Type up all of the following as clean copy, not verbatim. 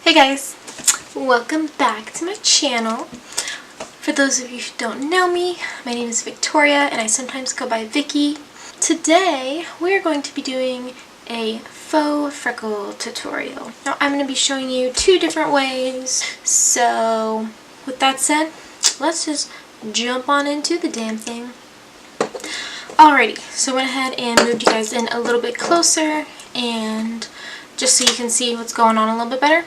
Hey guys, welcome back to my channel. For those of you who don't know me, my name is Victoria and I sometimes go by Vicky. Today we're going to be doing a faux freckle tutorial. Now I'm going to be showing you two different ways, so with that said, let's just jump on into the damn thing. Alrighty, so I went ahead and moved you guys in a little bit closer and just so you can see what's going on a little bit better.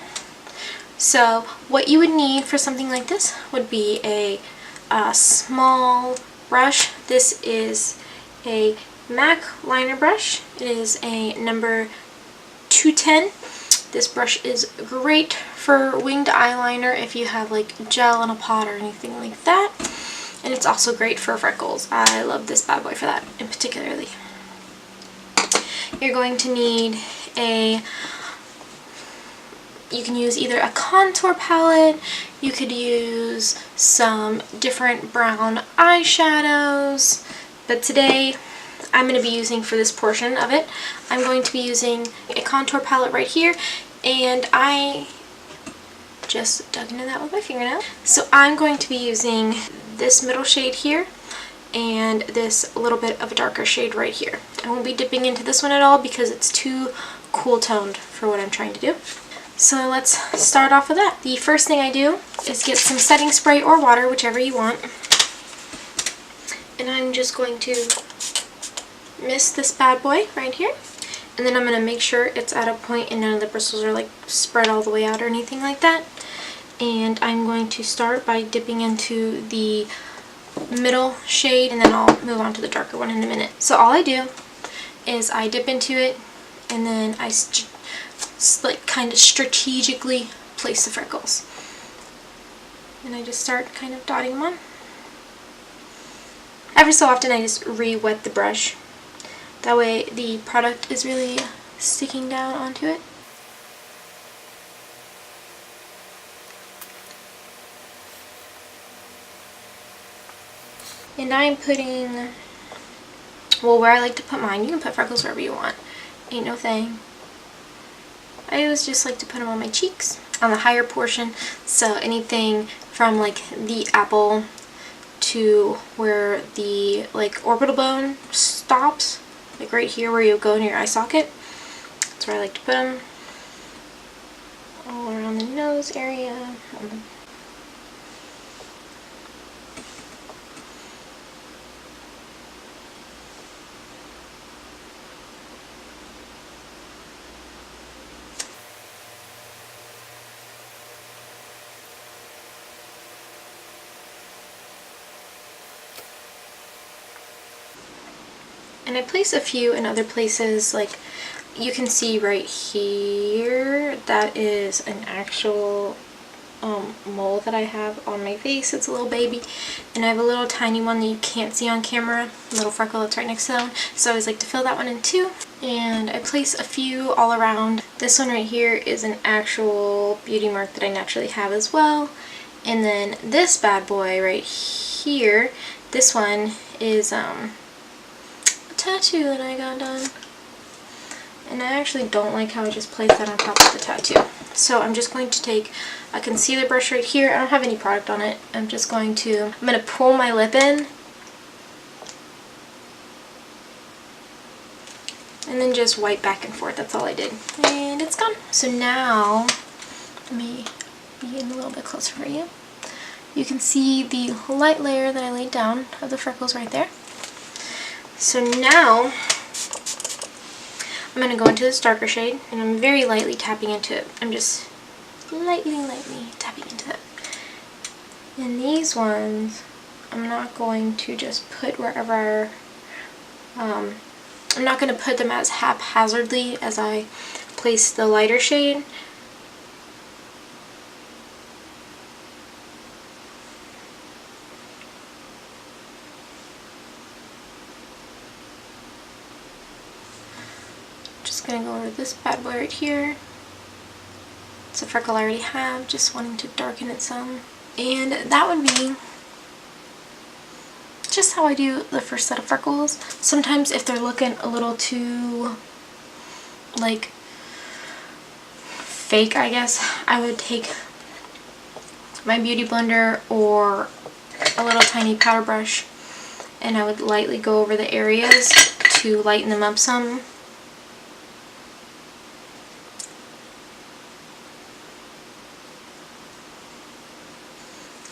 So what you would need for something like this would be a small brush. This is a MAC liner brush. It is a number 210. This brush is great for winged eyeliner if you have like gel in a pot or anything like that. And it's also great for freckles. I love this bad boy for that in particularly. You're going to need you can use either a contour palette, you could use some different brown eyeshadows, but today I'm going to be using, for this portion of it, I'm going to be using a contour palette right here, and I just dug into that with my fingernail. So I'm going to be using this middle shade here and this little bit of a darker shade right here. I won't be dipping into this one at all because it's too cool toned for what I'm trying to do. So let's start off with that. The first thing I do is get some setting spray or water, whichever you want. And I'm just going to mist this bad boy right here. And then I'm going to make sure it's at a point and none of the bristles are like spread all the way out or anything like that. And I'm going to start by dipping into the middle shade and then I'll move on to the darker one in a minute. So all I do is I dip into it and then I like kind of strategically place the freckles. And I just start kind of dotting them on. Every so often I just re-wet the brush. That way the product is really sticking down onto it. And I'm putting, well, where I like to put mine, you can put freckles wherever you want. Ain't no thing. I always just like to put them on my cheeks, on the higher portion, so anything from like the apple to where the like orbital bone stops, like right here where you go in your eye socket, that's where I like to put them. All around the nose area. And I place a few in other places, like you can see right here, that is an actual mole that I have on my face. It's a little baby, and I have a little tiny one that you can't see on camera, a little freckle that's right next to that one, so I always like to fill that one in too. And I place a few all around. This one right here is an actual beauty mark that I naturally have as well. And then this bad boy right here, this one is tattoo that I got done, and I actually don't like how I just placed that on top of the tattoo. So I'm just going to take a concealer brush right here. I don't have any product on it. I'm going to pull my lip in and then just wipe back and forth. That's all I did, and it's gone. So now let me be in a little bit closer for you. You can see the light layer that I laid down of the freckles right there. So now I'm going to go into this darker shade, and I'm very lightly tapping into it. I'm just lightly tapping into it. And these ones, I'm not going to just put wherever, I'm not going to put them as haphazardly as I place the lighter shade. Just gonna go over this bad boy right here. It's a freckle I already have, just wanting to darken it some. And that would be just how I do the first set of freckles. Sometimes if they're looking a little too like fake, I guess, I would take my beauty blender or a little tiny powder brush and I would lightly go over the areas to lighten them up some.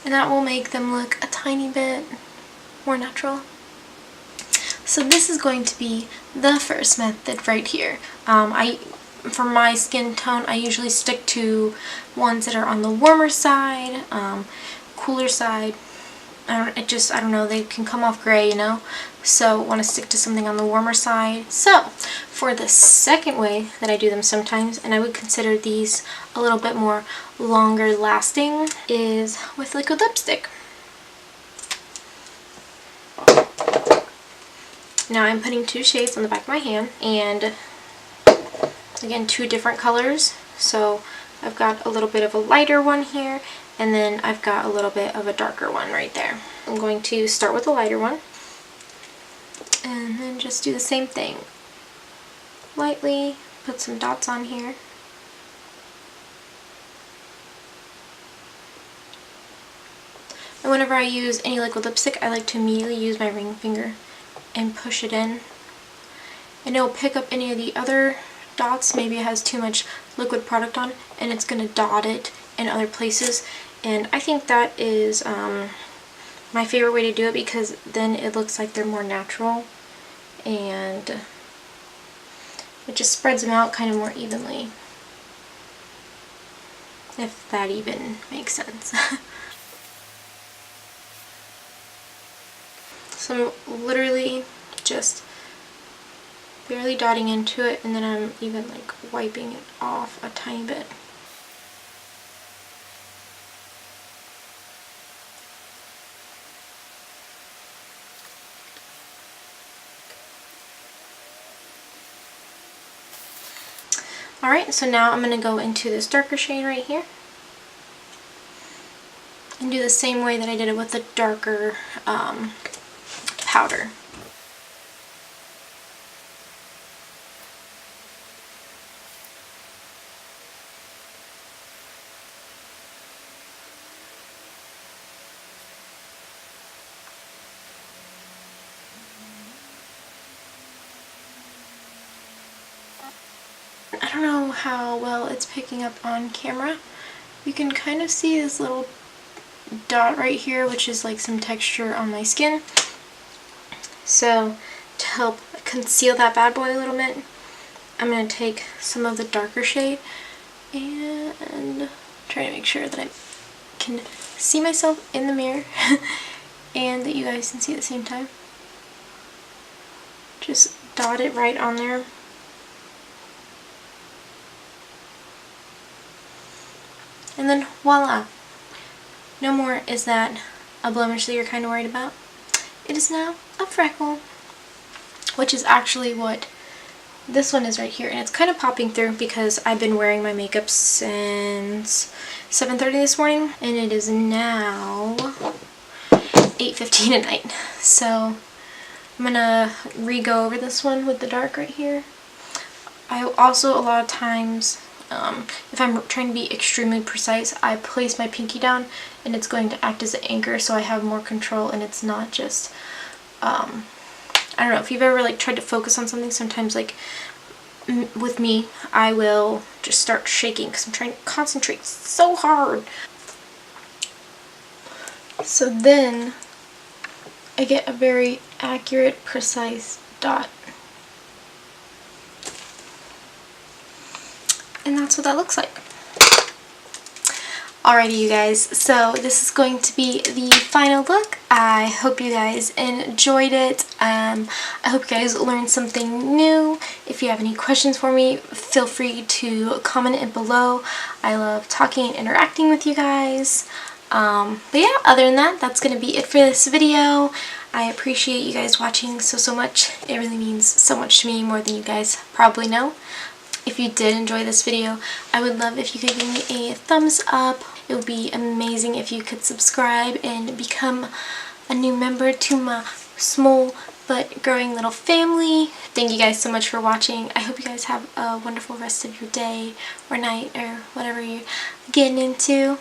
And that will make them look a tiny bit more natural. So this is going to be the first method right here. For my skin tone, I usually stick to ones that are on the warmer side, cooler side. I don't know, they can come off gray, you know? So want to stick to something on the warmer side. So for the second way that I do them sometimes, and I would consider these a little bit more longer lasting, is with liquid lipstick. Now I'm putting 2 shades on the back of my hand, and again, 2 different colors. So I've got a little bit of a lighter one here, and then I've got a little bit of a darker one right there. I'm going to start with the lighter one, and then just do the same thing. Lightly put some dots on here. And whenever I use any liquid lipstick, I like to immediately use my ring finger and push it in. And it'll pick up any of the other dots. Maybe it has too much liquid product on, and it's going to dot it in other places. And I think that is my favorite way to do it, because then it looks like they're more natural and it just spreads them out kind of more evenly, if that even makes sense. So I'm literally just barely dotting into it, and then I'm even like wiping it off a tiny bit. Alright, so now I'm going to go into this darker shade right here and do the same way that I did it with the darker powder. I don't know how well it's picking up on camera. You can kind of see this little dot right here, which is like some texture on my skin. So to help conceal that bad boy a little bit, I'm going to take some of the darker shade and try to make sure that I can see myself in the mirror and that you guys can see at the same time. Just dot it right on there. And then voila! No more is that a blemish that you're kind of worried about. It is now a freckle, which is actually what this one is right here. And it's kind of popping through because I've been wearing my makeup since 7:30 this morning, and it is now 8:15 at night. So I'm gonna re-go over this one with the dark right here. I also, a lot of times, if I'm trying to be extremely precise, I place my pinky down and it's going to act as an anchor, so I have more control and it's not just, I don't know, if you've ever like tried to focus on something, sometimes like with me, I will just start shaking because I'm trying to concentrate so hard. So then I get a very accurate, precise dot. And that's what that looks like. Alrighty, you guys, so this is going to be the final look. I hope you guys enjoyed it. I hope you guys learned something new. If you have any questions for me, feel free to comment it below. I love talking and interacting with you guys. But yeah, other than that, that's going to be it for this video. I appreciate you guys watching so much. It really means so much to me, more than you guys probably know. If you did enjoy this video, I would love if you could give me a thumbs up. It would be amazing if you could subscribe and become a new member to my small but growing little family. Thank you guys so much for watching. I hope you guys have a wonderful rest of your day or night or whatever you're getting into.